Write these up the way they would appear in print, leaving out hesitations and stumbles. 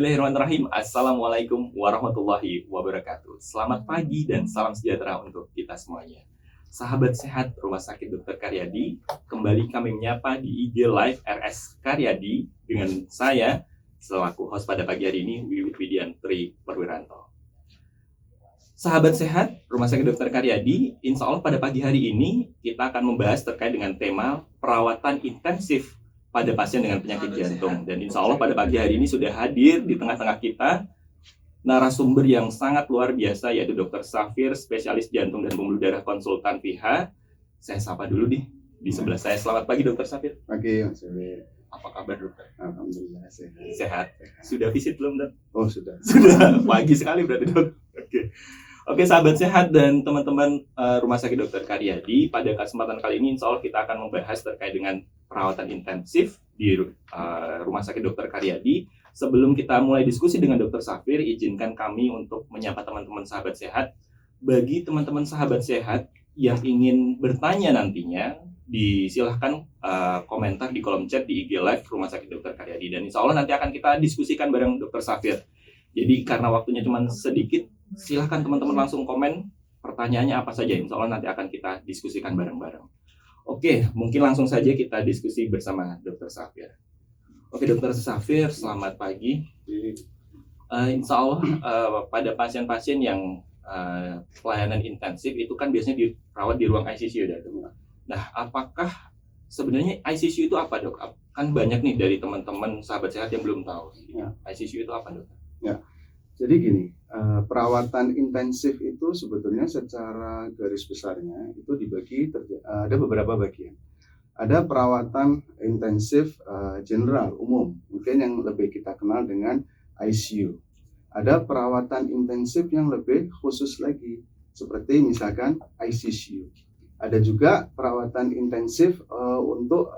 Bismillahirrahmanirrahim. Assalamualaikum warahmatullahi wabarakatuh. Selamat pagi dan salam sejahtera untuk kita semuanya. Sahabat sehat Rumah Sakit Dr. Karyadi, kembali kami menyapa di IG Live RS Karyadi dengan saya selaku host pada pagi hari ini, Wiwit Widiantri Perwiranto. Sahabat sehat Rumah Sakit Dr. Karyadi, insya Allah pada pagi hari ini kita akan membahas terkait dengan tema perawatan intensif pada pasien dengan penyakit jantung. Dan insya Allah pada pagi hari ini sudah hadir di tengah-tengah kita narasumber yang sangat luar biasa, yaitu Dr. Safir, spesialis jantung dan pembuluh darah konsultan PIHA. Saya sapa dulu di sebelah saya. Selamat pagi Dr. Safir. Pagi Mas Dewi. Apa kabar dokter? Alhamdulillah sehat. Sehat. Sudah visit belum dok? Oh sudah. Sudah. Pagi sekali berarti dok. Oke, sahabat sehat dan teman-teman Rumah Sakit Dr. Karyadi, pada kesempatan kali ini insya Allah kita akan membahas terkait dengan perawatan intensif di Rumah Sakit Dr. Karyadi. Sebelum kita mulai diskusi dengan Dr. Safir, izinkan kami untuk menyapa teman-teman sahabat sehat. Bagi teman-teman sahabat sehat yang ingin bertanya nantinya, disilahkan komentar di kolom chat di IG Live Rumah Sakit Dr. Karyadi. Dan insya Allah nanti akan kita diskusikan bareng Dr. Safir. Jadi karena waktunya cuma sedikit, silahkan teman-teman langsung komen pertanyaannya apa saja. Insya Allah nanti akan kita diskusikan bareng-bareng. Oke, mungkin langsung saja kita diskusi bersama Dr. Safir. Oke, Dr. Safir, selamat pagi. Insya Allah pada pasien-pasien yang pelayanan intensif itu kan biasanya dirawat di ruang ICU ya, dok. Nah, apakah sebenarnya ICU itu apa, dok? Kan banyak nih dari teman-teman sahabat sehat yang belum tahu. Ya. ICU itu apa, dok? Ya, jadi gini, perawatan intensif itu sebetulnya secara garis besarnya itu dibagi ada beberapa bagian. Ada perawatan intensif general umum, mungkin yang lebih kita kenal dengan ICU. Ada perawatan intensif yang lebih khusus lagi, seperti misalkan ICCU. Ada juga perawatan intensif untuk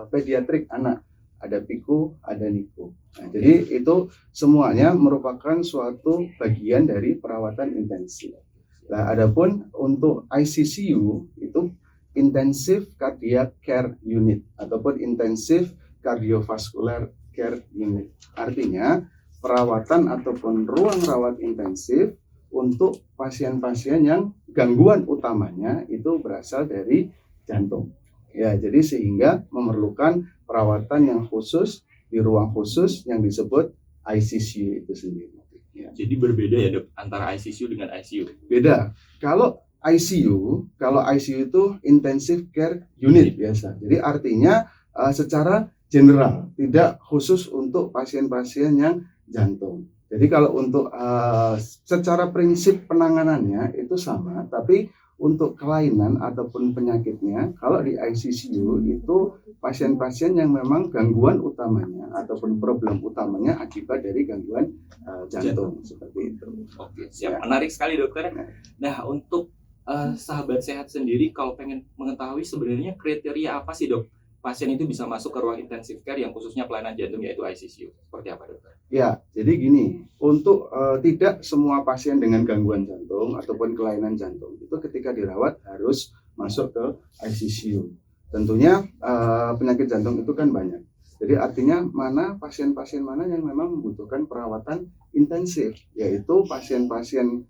pediatrik anak. Ada PICU, ada NICU. Nah, jadi itu semuanya merupakan suatu bagian dari perawatan intensif. Nah, adapun untuk ICCU itu Intensive Cardiac Care Unit ataupun Intensive Cardiovascular Care Unit. Artinya perawatan ataupun ruang rawat intensif untuk pasien-pasien yang gangguan utamanya itu berasal dari jantung. Ya, jadi sehingga memerlukan perawatan yang khusus di ruang khusus yang disebut ICCU itu sendiri. Ya. Jadi berbeda ya dok antara ICCU dengan ICU? Beda. Kalau ICU itu Intensive Care Unit biasa. Jadi artinya secara general, tidak khusus untuk pasien-pasien yang jantung. Jadi kalau untuk secara prinsip penanganannya itu sama, tapi untuk kelainan ataupun penyakitnya, kalau di ICCU itu pasien-pasien yang memang gangguan utamanya ataupun problem utamanya akibat dari gangguan jantung seperti itu. Oke, siap. Ya. Menarik sekali dokter. Nah, untuk sahabat sehat sendiri, kalau pengen mengetahui sebenarnya kriteria apa sih dok pasien itu bisa masuk ke ruang intensive care yang khususnya pelayanan jantung yaitu ICCU? Seperti apa dokter? Ya, jadi gini, untuk tidak semua pasien dengan gangguan jantung ataupun kelainan jantung itu ketika dirawat harus masuk ke ICCU. Tentunya penyakit jantung itu kan banyak. Jadi artinya pasien-pasien mana yang memang membutuhkan perawatan intensif, yaitu pasien-pasien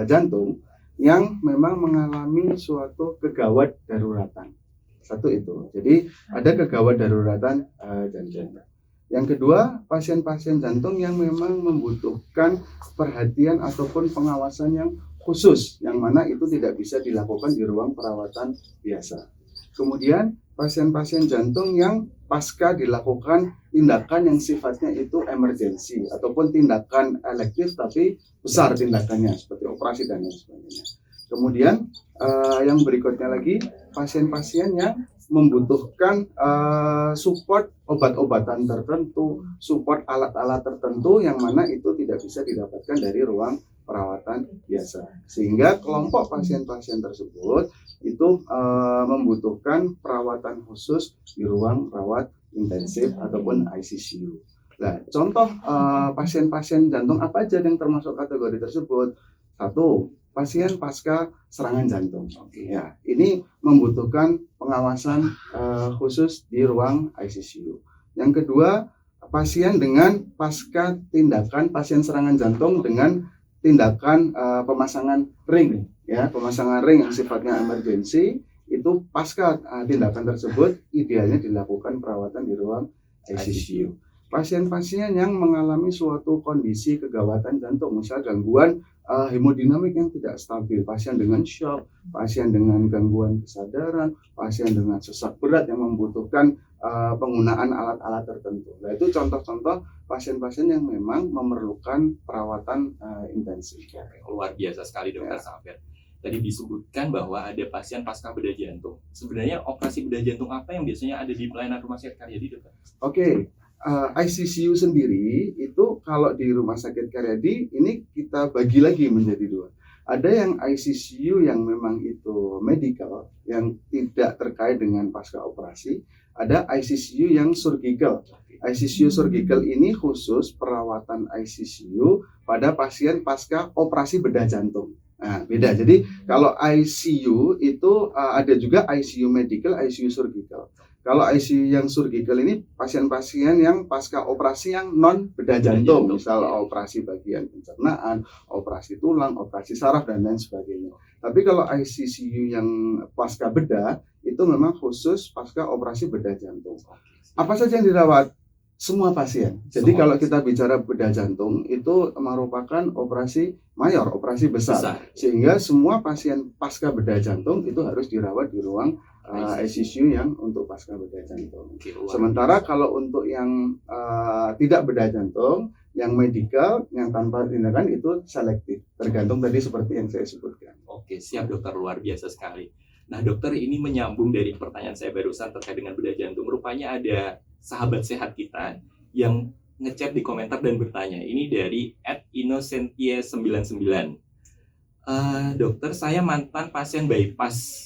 jantung yang memang mengalami suatu kegawat daruratan. Satu itu, jadi ada kegawat daruratan jantung. Yang kedua, pasien-pasien jantung yang memang membutuhkan perhatian ataupun pengawasan yang khusus, yang mana itu tidak bisa dilakukan di ruang perawatan biasa. Kemudian, pasien-pasien jantung yang pasca dilakukan tindakan yang sifatnya itu emergensi ataupun tindakan elektif tapi besar tindakannya seperti operasi dan lain sebagainya. Kemudian yang berikutnya lagi pasien-pasien yang membutuhkan support obat-obatan tertentu, support alat-alat tertentu yang mana itu tidak bisa didapatkan dari ruang perawatan biasa. Sehingga kelompok pasien-pasien tersebut itu membutuhkan perawatan khusus di ruang rawat intensif ataupun ICCU. Nah, contoh pasien-pasien jantung apa aja yang termasuk kategori tersebut? Satu, pasien pasca serangan jantung. Ya, ini membutuhkan pengawasan khusus di ruang ICCU. Yang kedua, pasien dengan pasca tindakan pasien serangan jantung dengan tindakan pemasangan ring, ya, pemasangan ring yang sifatnya emergensi. Itu pasca tindakan tersebut idealnya dilakukan perawatan di ruang ICU. Pasien-pasien yang mengalami suatu kondisi kegawatan jantung, misal gangguan hemodinamik yang tidak stabil, pasien dengan shock, pasien dengan gangguan kesadaran, pasien dengan sesak berat yang membutuhkan penggunaan alat-alat tertentu. Nah, itu contoh-contoh pasien-pasien yang memang memerlukan perawatan intensif. Luar biasa sekali Dokter Safir. Tadi disebutkan bahwa ada pasien pasca bedah jantung. Sebenarnya operasi bedah jantung apa yang biasanya ada di pelayanan Rumah Sakit Karyadi, Dokter? Oke. ICCU sendiri itu kalau di Rumah Sakit Karyadi ini kita bagi lagi menjadi dua. Ada yang ICCU yang memang itu medical, yang tidak terkait dengan pasca operasi. Ada ICCU yang surgical. ICCU surgical ini khusus perawatan ICCU pada pasien pasca operasi bedah jantung. Nah, beda. Jadi kalau ICU itu ada juga ICU medical, ICU surgical. Kalau ICU yang surgical ini pasien-pasien yang pasca operasi yang non bedah jantung, misal operasi bagian pencernaan, operasi tulang, operasi saraf dan lain sebagainya. Tapi kalau ICCU yang pasca bedah itu memang khusus pasca operasi bedah jantung. Apa saja yang dirawat? Semua pasien. Jadi kalau kita bicara bedah jantung itu merupakan operasi mayor, operasi besar. Sehingga semua pasien pasca bedah jantung itu harus dirawat di ruang ICCU yang untuk pasca bedah jantung. Sementara kalau untuk yang tidak bedah jantung, yang medikal, yang tanpa tindakan itu selektif. Tergantung tadi seperti yang saya sebutkan. Oke, siap Dokter, luar biasa sekali. Nah Dokter, ini menyambung dari pertanyaan saya barusan terkait dengan bedah jantung. Rupanya ada sahabat sehat kita yang ngechat di komentar dan bertanya. Ini dari @innocentia99. Dokter, saya mantan pasien bypass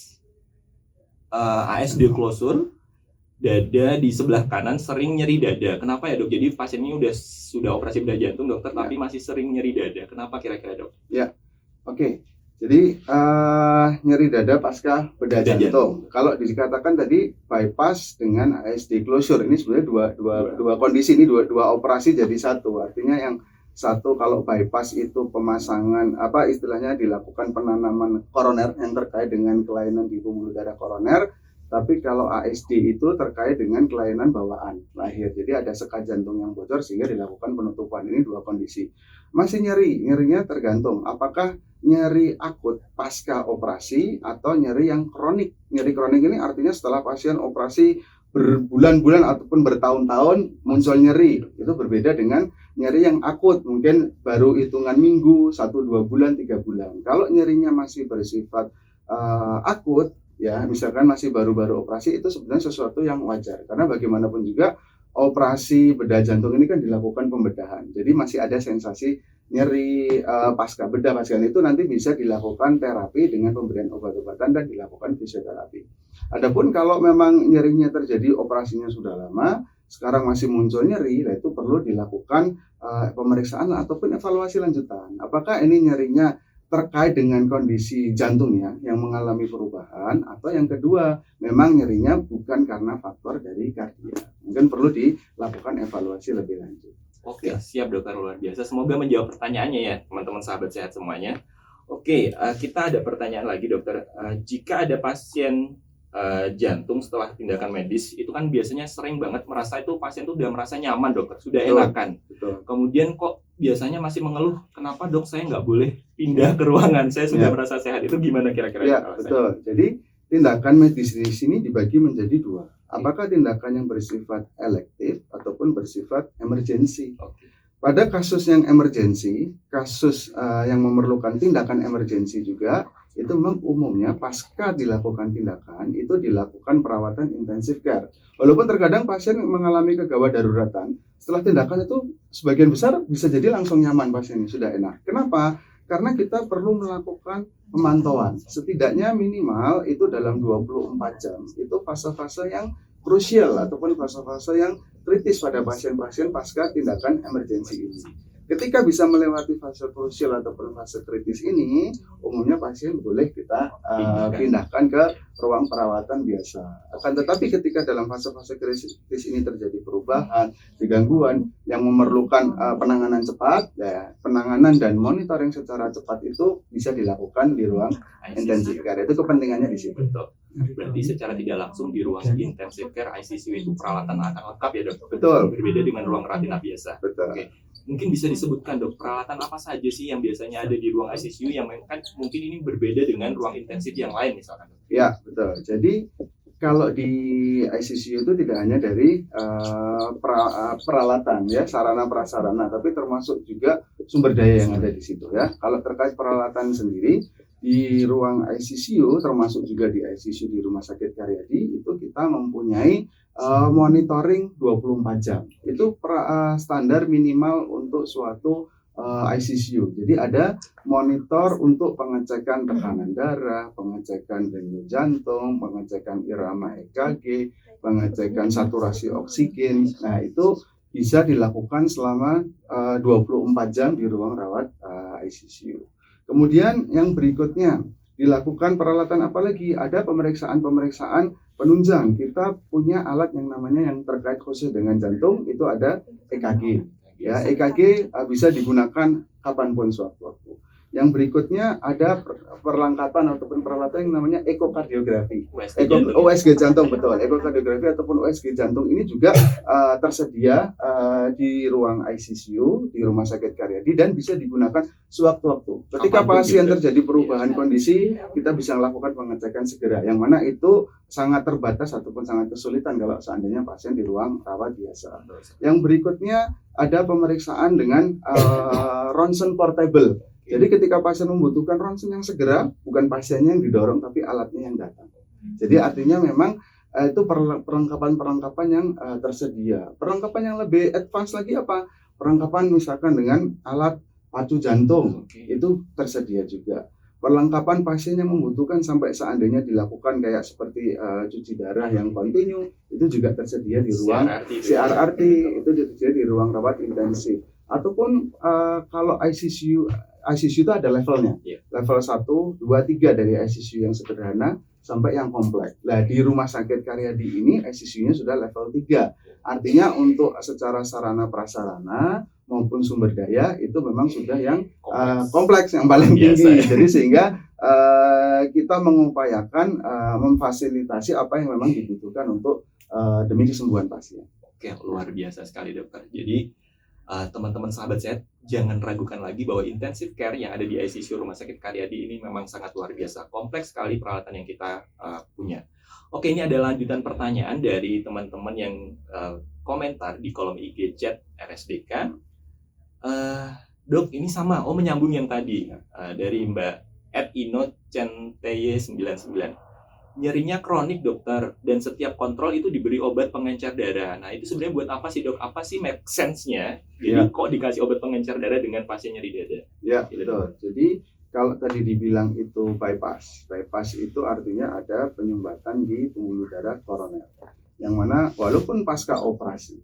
ASD closure, dada di sebelah kanan sering nyeri dada. Kenapa ya Dok? Jadi pasien ini sudah operasi bedah jantung Dokter, tapi masih sering nyeri dada. Kenapa kira-kira Dok? Ya, oke. Jadi nyeri dada pasca bedah jantung. Kalau dikatakan tadi bypass dengan ASD closure, ini sebenarnya dua kondisi, ini dua operasi jadi satu. Artinya yang satu kalau bypass itu pemasangan istilahnya dilakukan penanaman koroner yang terkait dengan kelainan di pembuluh darah koroner. Tapi kalau ASD itu terkait dengan kelainan bawaan lahir. Jadi ada sekat jantung yang bocor sehingga dilakukan penutupan. Ini dua kondisi. Masih nyerinya tergantung apakah nyeri akut pasca operasi atau nyeri yang kronik. Nyeri kronik ini artinya setelah pasien operasi berbulan-bulan ataupun bertahun-tahun muncul nyeri. Itu berbeda dengan nyeri yang akut, mungkin baru hitungan minggu, 1-2 bulan, 3 bulan. Kalau nyerinya masih bersifat akut, ya misalkan masih baru-baru operasi, itu sebenarnya sesuatu yang wajar. Karena bagaimanapun juga operasi bedah jantung ini kan dilakukan pembedahan. Jadi masih ada sensasi nyeri pasca bedah. Pasca itu nanti bisa dilakukan terapi dengan pemberian obat-obatan dan dilakukan fisioterapi. Adapun kalau memang nyerinya terjadi operasinya sudah lama, sekarang masih muncul nyeri, nah itu perlu dilakukan pemeriksaan ataupun evaluasi lanjutan. Apakah ini nyerinya terkait dengan kondisi jantungnya yang mengalami perubahan, atau yang kedua memang nyerinya bukan karena faktor dari kardia. Mungkin perlu dilakukan evaluasi lebih lanjut. Oke, siap Dokter, luar biasa. Semoga menjawab pertanyaannya ya teman-teman sahabat sehat semuanya. Oke, kita ada pertanyaan lagi Dokter. Jika ada pasien jantung setelah tindakan medis, itu kan biasanya sering banget merasa itu pasien itu udah merasa nyaman Dokter, sudah enakan. Betul. Kemudian kok biasanya masih mengeluh, kenapa Dok saya nggak boleh pindah ke ruangan, saya sudah merasa sehat. Itu gimana kira-kira? Ya, betul. Jadi tindakan medis di sini dibagi menjadi dua. Apakah tindakan yang bersifat elektif ataupun bersifat emergensi? Pada kasus yang emergensi, kasus yang memerlukan tindakan emergensi juga, itu memang umumnya pasca dilakukan tindakan, itu dilakukan perawatan intensif care. Walaupun terkadang pasien mengalami kegawat daruratan, setelah tindakan itu sebagian besar bisa jadi langsung nyaman pasiennya, sudah enak. Kenapa? Karena kita perlu melakukan pemantauan. Setidaknya minimal itu dalam 24 jam. Itu fase-fase yang krusial ataupun fase-fase yang kritis pada pasien-pasien pasca tindakan emergensi ini. ketika bisa melewati fase krusial ataupun fase kritis ini, umumnya pasien boleh kita pindahkan ke ruang perawatan biasa. Akan tetapi ketika dalam fase-fase kritis ini terjadi perubahan, gangguan yang memerlukan penanganan cepat, ya, penanganan dan monitoring secara cepat itu bisa dilakukan di ruang intensive care. Itu kepentingannya di situ. Betul. Berarti secara tidak langsung di ruang intensive care ICU itu peralatan akan lengkap ya, Dok? Betul. Berbeda dengan ruang karantina biasa. Betul. Oke. Mungkin bisa disebutkan, Dok, peralatan apa saja sih yang biasanya ada di ruang ICU yang kan mungkin ini berbeda dengan ruang intensif yang lain misalkan? Ya, betul. Jadi kalau di ICU itu tidak hanya dari peralatan ya, sarana prasarana, tapi termasuk juga sumber daya yang ada di situ ya. Kalau terkait peralatan sendiri di ruang ICU, termasuk juga di ICU di Rumah Sakit Karyadi, itu kita mempunyai monitoring 24 jam. Itu standar minimal untuk suatu ICU. Jadi ada monitor untuk pengecekan tekanan darah, pengecekan denyut jantung, pengecekan irama EKG, pengecekan saturasi oksigen. Nah, itu bisa dilakukan selama 24 jam di ruang rawat ICU. Kemudian yang berikutnya dilakukan peralatan apa lagi? Ada pemeriksaan penunjang. Kita punya alat yang namanya yang terkait khusus dengan jantung, itu ada EKG. Ya, EKG bisa digunakan kapanpun sewaktu-waktu. Yang berikutnya ada perlengkapan ataupun peralatan yang namanya ekokardiografi. USG jantung, betul. Ekokardiografi ataupun USG jantung ini juga tersedia di ruang ICU di Rumah Sakit Karyadi dan bisa digunakan sewaktu-waktu. Ketika pasien terjadi perubahan kondisi, kita bisa melakukan pengecekan segera. Yang mana itu sangat terbatas ataupun sangat kesulitan kalau seandainya pasien di ruang rawat biasa. Yang berikutnya ada pemeriksaan dengan ronsen portable. Jadi ketika pasien membutuhkan ronsen yang segera, bukan pasiennya yang didorong, tapi alatnya yang datang. Jadi artinya memang itu perlengkapan yang tersedia. Perlengkapan yang lebih advance lagi apa? Perlengkapan misalkan dengan alat pacu jantung, itu tersedia juga. Perlengkapan pasien yang membutuhkan sampai seandainya dilakukan kayak seperti cuci darah yang kontinu, itu juga tersedia di ruang CRRT, itu tersedia di ruang rawat intensif. Ataupun kalau ICU itu ada levelnya, level 1, 2, 3 dari ICU yang sederhana sampai yang kompleks. Nah, di Rumah Sakit Karyadi ini ICU-nya sudah level 3. Artinya untuk secara sarana prasarana maupun sumber daya itu memang sudah yang kompleks yang paling tinggi. Jadi sehingga kita mengupayakan memfasilitasi apa yang memang dibutuhkan untuk demi kesembuhan pasien. Oke, luar biasa sekali, Dokter. Jadi teman-teman sahabat sehat, jangan ragukan lagi bahwa intensive care yang ada di ICU Rumah Sakit Karyadi ini memang sangat luar biasa. Kompleks sekali peralatan yang kita punya. Oke, ini ada lanjutan pertanyaan dari teman-teman yang komentar di kolom IG chat RSDK. Dok, ini sama, menyambung yang tadi dari Mbak @inocenteye99. Nyerinya kronik, dokter, dan setiap kontrol itu diberi obat pengencer darah. Nah, itu sebenarnya buat apa sih, Dok? Apa sih make sense-nya? Jadi kok dikasih obat pengencer darah dengan pasien nyeri dada? Ya, betul. Jadi kalau tadi dibilang itu bypass itu artinya ada penyumbatan di pembuluh darah koroner. Yang mana walaupun pasca operasi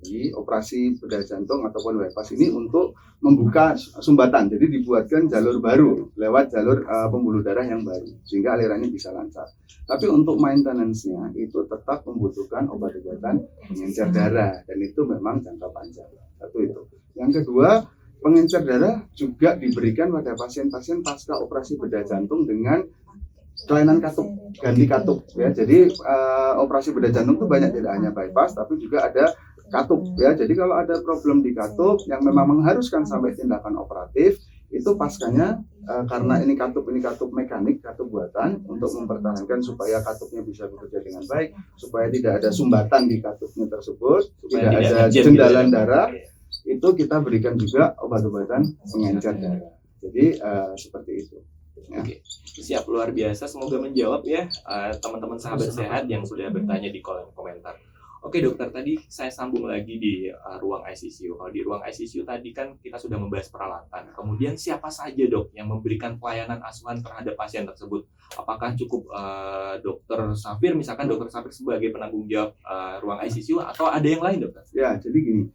bedah jantung ataupun bypass ini untuk membuka sumbatan, jadi dibuatkan jalur baru lewat jalur pembuluh darah yang baru sehingga alirannya bisa lancar. Tapi untuk maintenance-nya itu tetap membutuhkan obat-obatan pengencer darah dan itu memang jangka panjang. Satu itu. Yang kedua, pengencer darah juga diberikan pada pasien-pasien pasca operasi bedah jantung dengan kelainan katup, ganti katup ya. Jadi operasi bedah jantung itu banyak, tidak hanya bypass tapi juga ada katup ya. Jadi kalau ada problem di katup yang memang mengharuskan sampai tindakan operatif, itu paskanya karena ini katup mekanik, katup buatan untuk mempertahankan supaya katupnya bisa bekerja dengan baik, supaya tidak ada sumbatan di katupnya tersebut, tidak ada jendalan darah, itu kita berikan juga obat-obatan pengencer darah. Jadi seperti itu. Ya. Oke, siap, luar biasa. Semoga menjawab ya teman-teman sahabat sehat yang sudah bertanya di kolom komentar. Oke, dokter, tadi saya sambung lagi di ruang ICU. Kalau di ruang ICU tadi kan kita sudah membahas peralatan. Kemudian siapa saja, Dok, yang memberikan pelayanan asuhan terhadap pasien tersebut? Apakah cukup Dokter Safir, misalkan Dokter Safir sebagai penanggung jawab ruang ICU, atau ada yang lain, Dokter? Ya, jadi gini.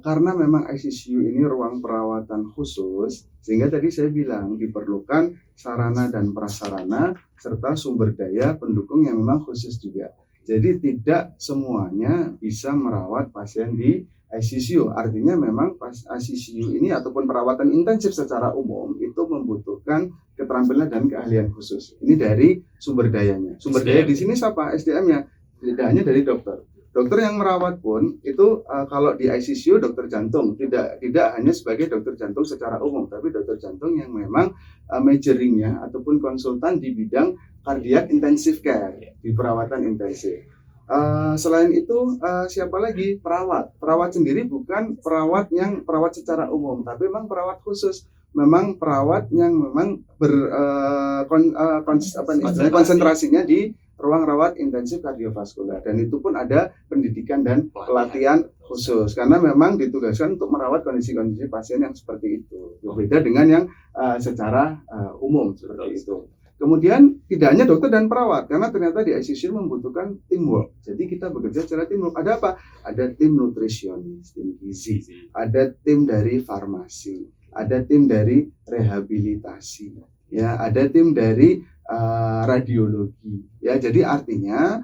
karena memang ICCU ini ruang perawatan khusus, sehingga tadi saya bilang diperlukan sarana dan prasarana serta sumber daya pendukung yang memang khusus juga. Jadi tidak semuanya bisa merawat pasien di ICCU. Artinya memang ICCU ini ataupun perawatan intensif secara umum itu membutuhkan keterampilan dan keahlian khusus. Ini dari sumber dayanya. Sumber daya di sini siapa? SDM-nya. Tidak hanya dari dokter. Dokter yang merawat pun itu kalau di ICCU dokter jantung tidak hanya sebagai dokter jantung secara umum, tapi dokter jantung yang memang majoringnya ataupun konsultan di bidang cardiac intensive care di perawatan intensif. Selain itu siapa lagi? Perawat sendiri bukan perawat yang perawat secara umum, tapi memang perawat khusus. Memang perawat yang memang konsentrasinya di ruang rawat intensif kardiovaskular, dan itu pun ada pendidikan dan pelatihan khusus karena memang ditugaskan untuk merawat kondisi-kondisi pasien yang seperti itu, berbeda dengan yang secara umum seperti itu. Kemudian tidak hanya dokter dan perawat, karena ternyata di ICCU membutuhkan teamwork. Jadi kita bekerja secara teamwork. Ada apa? Ada tim nutrisionis, tim gizi, ada tim dari farmasi, ada tim dari rehabilitasi, ya, ada tim dari radiologi, ya. Jadi artinya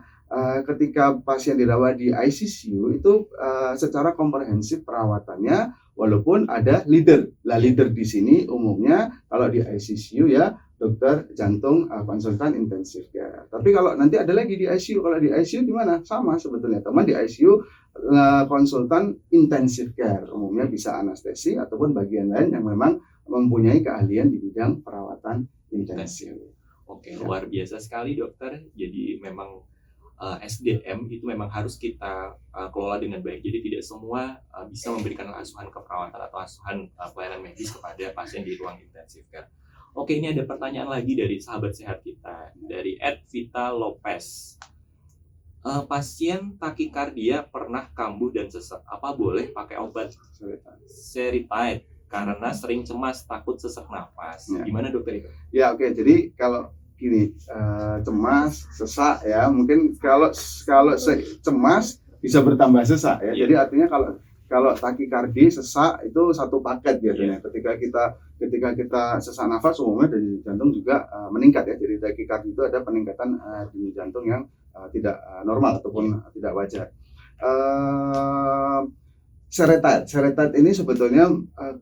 ketika pasien dirawat di ICCU itu secara komprehensif perawatannya, walaupun ada leader. Lah leader di sini umumnya kalau di ICCU ya dokter jantung konsultan intensif care. Tapi kalau nanti ada lagi di ICU, kalau di ICU gimana? Sama sebetulnya teman di ICU konsultan intensif care, umumnya bisa anestesi ataupun bagian lain yang memang mempunyai keahlian di bidang perawatan intensif. Oke, luar biasa sekali dokter. Jadi memang SDM itu memang harus kita kelola dengan baik. Jadi tidak semua bisa memberikan asuhan keperawatan atau asuhan pelayanan medis kepada pasien di ruang intensif care. Oke, ini ada pertanyaan lagi dari sahabat sehat kita, dari @Vita Lopez. Pasien takikardia pernah kambuh dan sesak. Apa boleh pakai obat Seretide? Karena sering cemas, takut sesak napas. Ya. Gimana dokter itu? Ya, oke. Jadi kalau gini, cemas, sesak ya, mungkin kalau cemas bisa bertambah sesak ya. Jadi artinya kalau takikardi, sesak itu satu paket biasanya. Ketika kita sesak nafas, umumnya dari jantung juga meningkat ya. Jadi takikardi itu ada peningkatan denyut jantung yang tidak normal ataupun tidak wajar. Seretide ini sebetulnya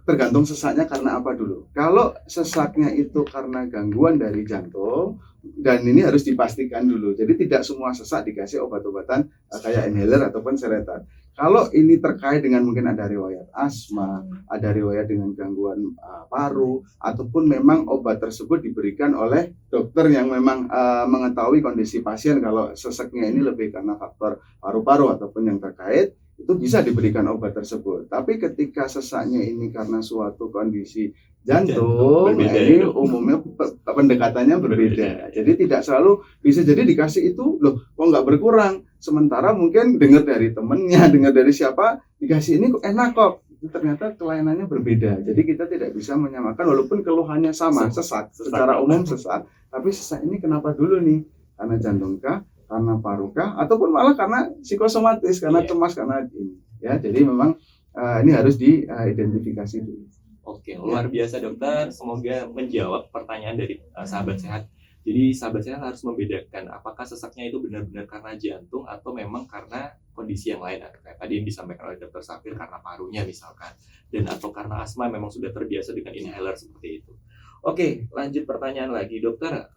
tergantung sesaknya karena apa dulu. Kalau sesaknya itu karena gangguan dari jantung, dan ini harus dipastikan dulu. Jadi tidak semua sesak dikasih obat-obatan kayak inhaler ataupun seretide. Kalau ini terkait dengan mungkin ada riwayat asma, ada riwayat dengan gangguan paru, ataupun memang obat tersebut diberikan oleh dokter yang memang mengetahui kondisi pasien. Kalau sesaknya ini lebih karena faktor paru-paru ataupun yang terkait, itu bisa diberikan obat tersebut. Tapi ketika sesaknya ini karena suatu kondisi jantung, ini umumnya pendekatannya berbeda. Jadi tidak selalu bisa jadi dikasih itu, loh kok nggak berkurang. Sementara mungkin dengar dari temennya, dengar dari siapa, dikasih ini kok enak kok. Itu ternyata kelayanannya berbeda. Jadi kita tidak bisa menyamakan walaupun keluhannya sama, sesak. Secara umum sesak. Tapi sesak ini kenapa dulu nih? Karena jantung kah? Karena paru kah, ataupun malah karena psikosomatis, karena cemas, karena ini. Ya, jadi memang ini harus diidentifikasi dulu. Oke, luar biasa dokter. Semoga menjawab pertanyaan dari sahabat sehat. Jadi sahabat sehat harus membedakan apakah sesaknya itu benar-benar karena jantung atau memang karena kondisi yang lain. Kayak tadi yang disampaikan oleh dokter Safir karena parunya misalkan, dan atau karena asma memang sudah terbiasa dengan inhaler seperti itu. Oke, lanjut pertanyaan lagi, dokter.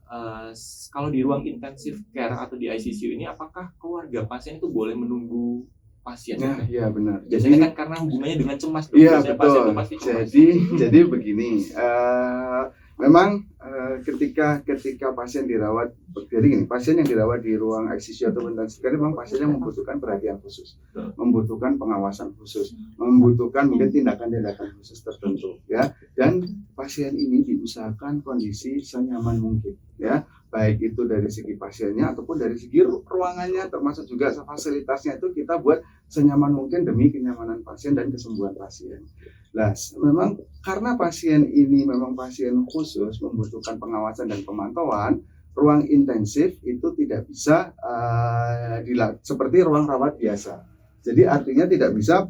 Kalau di ruang intensif care atau di ICCU ini, apakah keluarga pasien itu boleh menunggu pasien? Ya, benar. Biasanya kan karena hubungannya dengan cemas. Iya, betul. Jadi begini, memang ketika pasien dirawat, jadi gini, pasien yang dirawat di ruang ICCU atau intensif care memang pasien yang membutuhkan perhatian khusus, membutuhkan pengawasan khusus, membutuhkan mungkin tindakan-tindakan khusus tertentu, ya. Dan pasien ini diusahakan kondisi senyaman mungkin, ya, baik itu dari segi pasiennya ataupun dari segi ruangannya, termasuk juga fasilitasnya itu kita buat senyaman mungkin demi kenyamanan pasien dan kesembuhan pasien. Nah, memang karena pasien ini memang pasien khusus membutuhkan pengawasan dan pemantauan, ruang intensif itu tidak bisa seperti ruang rawat biasa. Jadi artinya tidak bisa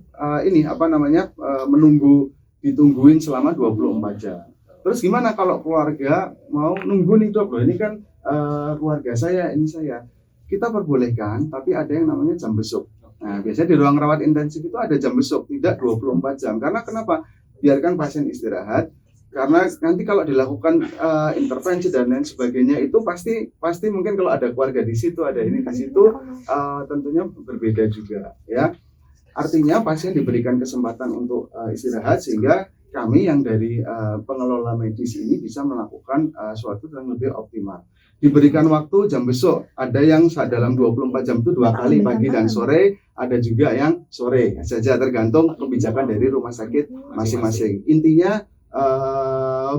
ditungguin selama 24 jam. Terus gimana kalau keluarga mau nunggu nih dok, loh ini kan keluarga saya, ini saya. Kita perbolehkan, tapi ada yang namanya jam besuk. Nah, biasanya di ruang rawat intensif itu ada jam besuk, tidak 24 jam. Karena kenapa? Biarkan pasien istirahat. Karena nanti kalau dilakukan intervensi dan lain sebagainya itu pasti mungkin kalau ada keluarga di situ, ada ini di situ, tentunya berbeda juga, ya. Artinya pasien diberikan kesempatan untuk istirahat sehingga kami yang dari pengelola medis ini bisa melakukan suatu yang lebih optimal. Diberikan waktu jam besok, ada yang dalam 24 jam itu 2 kali pagi dan sore, ada juga yang sore saja, tergantung kebijakan dari rumah sakit masing-masing. Intinya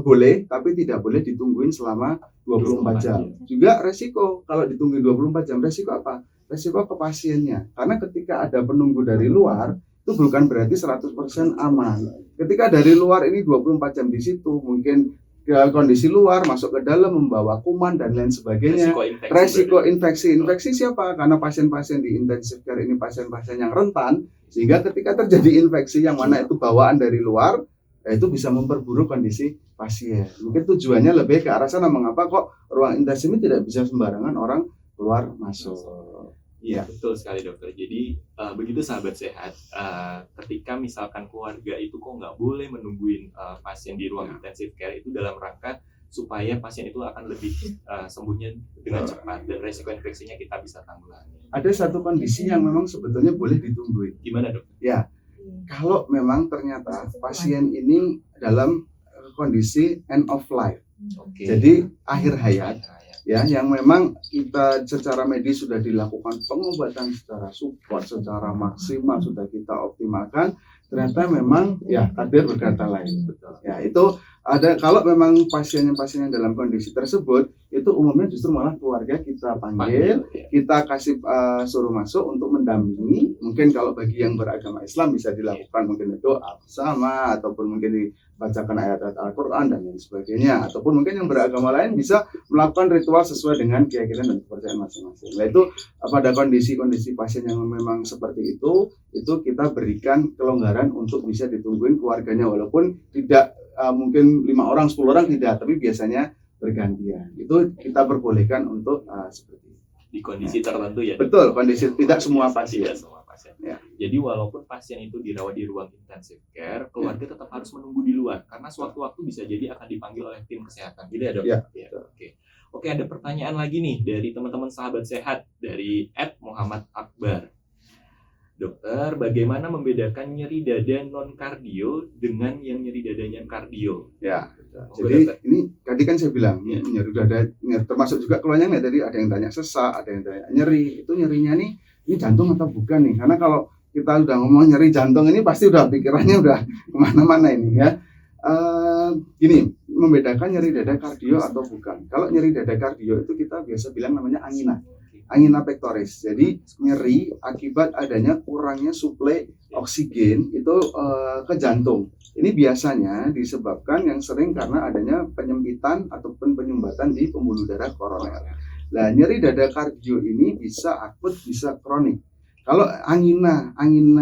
boleh, tapi tidak boleh ditungguin selama 24 jam. Juga resiko, kalau ditungguin 24 jam, resiko apa? Resiko ke pasiennya. Karena ketika ada penunggu dari luar, itu bukan berarti 100% aman. Ketika dari luar ini 24 jam di situ, mungkin kondisi luar masuk ke dalam membawa kuman dan lain sebagainya. Resiko infeksi. Infeksi siapa? Karena pasien-pasien di intensive care ini pasien-pasien yang rentan, sehingga ketika terjadi infeksi yang mana itu bawaan dari luar, itu bisa memperburuk kondisi pasien. Mungkin tujuannya lebih ke arah sana, mengapa kok ruang intensif ini tidak bisa sembarangan orang keluar masuk. Iya, betul sekali dokter. Jadi begitu sahabat sehat, ketika misalkan keluarga itu kok nggak boleh menungguin pasien di ruang intensive care itu dalam rangka supaya pasien itu akan lebih sembuhnya dengan cepat dan resiko infeksinya kita bisa tanggulangi. Ada satu kondisi yang memang sebetulnya boleh ditungguin. Gimana dok? Ya, kalau memang ternyata pasien ini dalam kondisi end of life, jadi akhir hayat. Ya, yang memang kita secara medis sudah dilakukan pengobatan secara support, secara maksimal sudah kita optimalkan, ternyata memang ya takdir berkata lain. Ya, itu ada, kalau memang pasien yang dalam kondisi tersebut, itu umumnya justru malah keluarga kita panggil, kita kasih suruh masuk untuk mendampingi. Mungkin kalau bagi yang beragama Islam bisa dilakukan mungkin doa bersama, ataupun mungkin dibacakan ayat-ayat Al-Quran dan lain sebagainya, ataupun mungkin yang beragama lain bisa melakukan ritual sesuai dengan keyakinan dan kepercayaan masing-masing. Nah, itu pada kondisi-kondisi pasien yang memang seperti itu kita berikan kelonggaran untuk bisa ditungguin keluarganya, walaupun tidak mungkin 5 orang, 10 orang tidak, tapi biasanya bergantian. Itu kita perbolehkan untuk seperti itu. Di kondisi tertentu ya. Betul, kondisi tidak semua pasien. Tidak semua pasien. Ya. Jadi walaupun pasien itu dirawat di ruang intensive care, keluarga tetap harus menunggu di luar karena sewaktu-waktu bisa jadi akan dipanggil oleh tim kesehatan. Gitu ya dok? Ya. Oke, ada pertanyaan lagi nih dari teman-teman sahabat sehat dari @muhammad_akbar. Dokter, bagaimana membedakan nyeri dada non kardio dengan yang nyeri dadanya kardio? Ya, jadi ini tadi kan saya bilang nyeri dada, termasuk juga keluarnya tadi ada yang tanya sesak, ada yang tanya nyeri. Itu nyerinya nih, ini jantung atau bukan nih? Karena kalau kita udah ngomong nyeri jantung ini pasti udah pikirannya udah kemana-mana ini ya. Gini, membedakan nyeri dada kardio atau bukan. Kalau nyeri dada kardio itu kita biasa bilang namanya angina pectoris. Jadi nyeri akibat adanya kurangnya suplai oksigen itu ke jantung. Ini biasanya disebabkan yang sering karena adanya penyempitan ataupun penyumbatan di pembuluh darah koroner. Nah, nyeri dada kardio ini bisa akut, bisa kronik. Kalau angina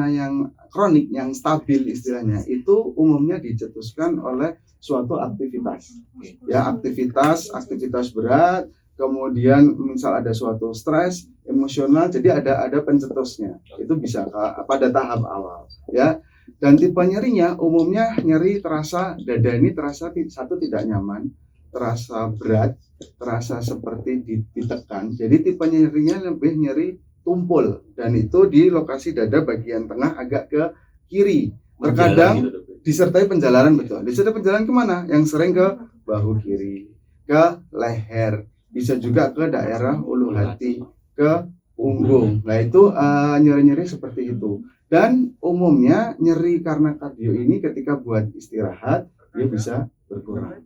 yang kronik, yang stabil istilahnya, itu umumnya dicetuskan oleh suatu aktivitas. Ya, aktivitas berat, kemudian misal ada suatu stres emosional, jadi ada pencetusnya. Itu bisa pada tahap awal, ya. Dan tipe nyerinya umumnya nyeri terasa dada ini terasa tidak nyaman, terasa berat, terasa seperti ditekan. Jadi tipe nyerinya lebih nyeri tumpul, dan itu di lokasi dada bagian tengah agak ke kiri. Terkadang disertai penjalanan, betul. Disertai penjalanan kemana? Yang sering ke bahu kiri, ke leher, bisa juga ke daerah ulu hati, ke punggung. Nah, itu nyeri-nyeri seperti itu. Dan umumnya nyeri karena kardio ini ketika buat istirahat dia bisa berkurang.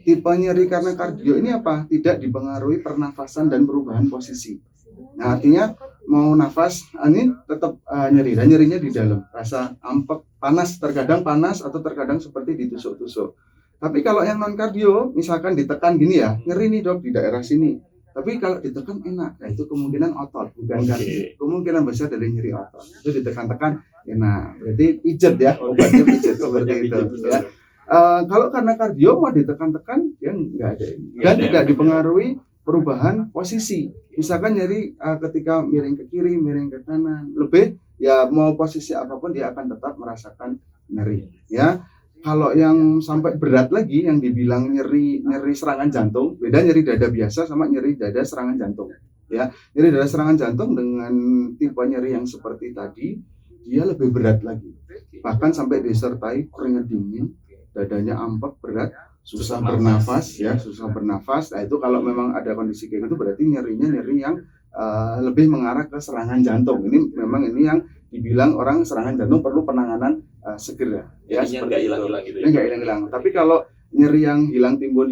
Tipe nyeri karena kardio ini apa? Tidak dipengaruhi pernafasan dan perubahan posisi. Nah, artinya mau nafas ini tetap nyeri, dan nyerinya di dalam, rasa ampek, panas, terkadang panas atau terkadang seperti ditusuk-tusuk. Tapi kalau yang non kardio, misalkan ditekan gini ya, nyeri nih dok di daerah sini. Tapi kalau ditekan enak, nah itu kemungkinan otot, bukan Oke. kardio. Kemungkinan besar dari nyeri otot. Itu ditekan-tekan enak. Berarti pijet ya, obatnya pijet seperti itu. Ya. Kalau karena kardio mau ditekan-tekan, ya nggak ada ini. Nggak Dan ada tidak yang dipengaruhi perubahan posisi. Misalkan nyeri ketika miring ke kiri, miring ke kanan, lebih ya mau posisi apapun dia akan tetap merasakan nyeri. Ya. Kalau yang sampai berat lagi yang dibilang nyeri serangan jantung, beda nyeri dada biasa sama nyeri dada serangan jantung. Ya, nyeri dada serangan jantung dengan tipe nyeri yang seperti tadi, dia lebih berat lagi. Bahkan sampai disertai keringat dingin, dadanya ampak berat, susah bernafas, ya, susah bernafas. Nah itu kalau memang ada kondisi kayak gitu berarti nyerinya nyeri yang lebih mengarah ke serangan jantung. Ini memang ini yang dibilang orang serangan jantung perlu penanganan segera. Ya, Jadinya nggak hilang-hilang gitu ya. Nggak hilang-hilang. Tapi kalau nyeri yang hilang timbul.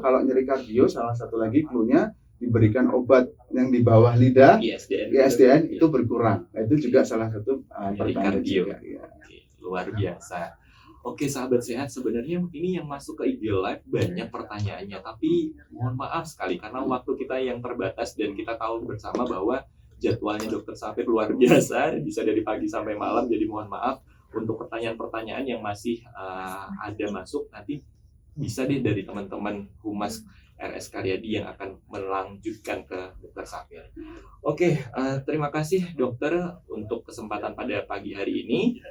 Kalau nyeri kardio salah satu lagi cluenya diberikan obat yang di bawah lidah, ISDN itu berkurang. Nah, itu juga salah satu pertanda kardio. juga. Ya. Oke, luar biasa. Oke sahabat sehat, sebenarnya ini yang masuk ke IG Live banyak pertanyaannya, tapi mohon maaf sekali karena waktu kita yang terbatas dan kita tahu bersama bahwa jadwalnya Dokter Safir luar biasa, bisa dari pagi sampai malam, jadi mohon maaf untuk pertanyaan-pertanyaan yang masih ada masuk, nanti bisa deh dari teman-teman Humas RS Karyadi yang akan melanjutkan ke Dokter Safir. Oke, terima kasih dokter untuk kesempatan pada pagi hari ini.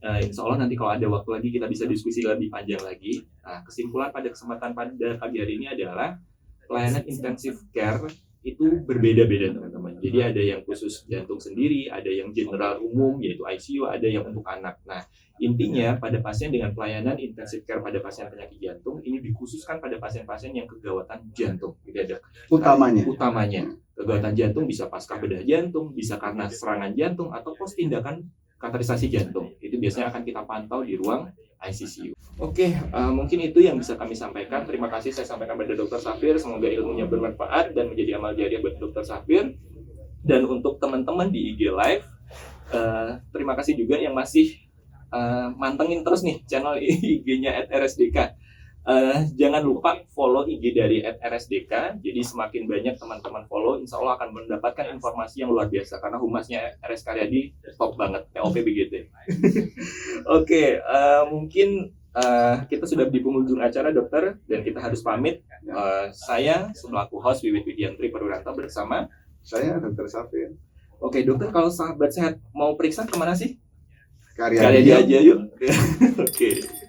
Insya Allah nanti kalau ada waktu lagi kita bisa diskusi lebih panjang lagi. Nah, kesimpulan pada kesempatan pada pagi hari ini adalah pelayanan intensive care itu berbeda-beda teman-teman. Jadi ada yang khusus jantung sendiri, ada yang general umum yaitu ICU, ada yang untuk anak. Nah, intinya pada pasien dengan pelayanan intensive care pada pasien penyakit jantung ini dikhususkan pada pasien-pasien yang kegawatan jantung. Jadi ada utamanya. Kegawatan jantung bisa pasca bedah jantung, bisa karena serangan jantung atau pos tindakan kateterisasi jantung. Itu biasanya akan kita pantau di ruang ICU. Oke, mungkin itu yang bisa kami sampaikan. Terima kasih saya sampaikan pada Dokter Safir. Semoga ilmunya bermanfaat dan menjadi amal jariah buat Dokter Safir. Dan untuk teman-teman di IG Live, terima kasih juga yang masih mantengin terus nih channel IG-nya @RSDK. Jangan lupa follow IG dari @RSDK. Jadi semakin banyak teman-teman follow, insya Allah akan mendapatkan informasi yang luar biasa karena humasnya RS Karyadi top banget, POP BGT. Oke, mungkin kita sudah di penghujung acara dokter dan kita harus pamit. Saya selaku host Wiwit Widiantri Perwiranto bersama saya Dokter Safir. Oke dokter, kalau sahabat sehat mau periksa kemana sih? Karyadi aja yuk. Oke.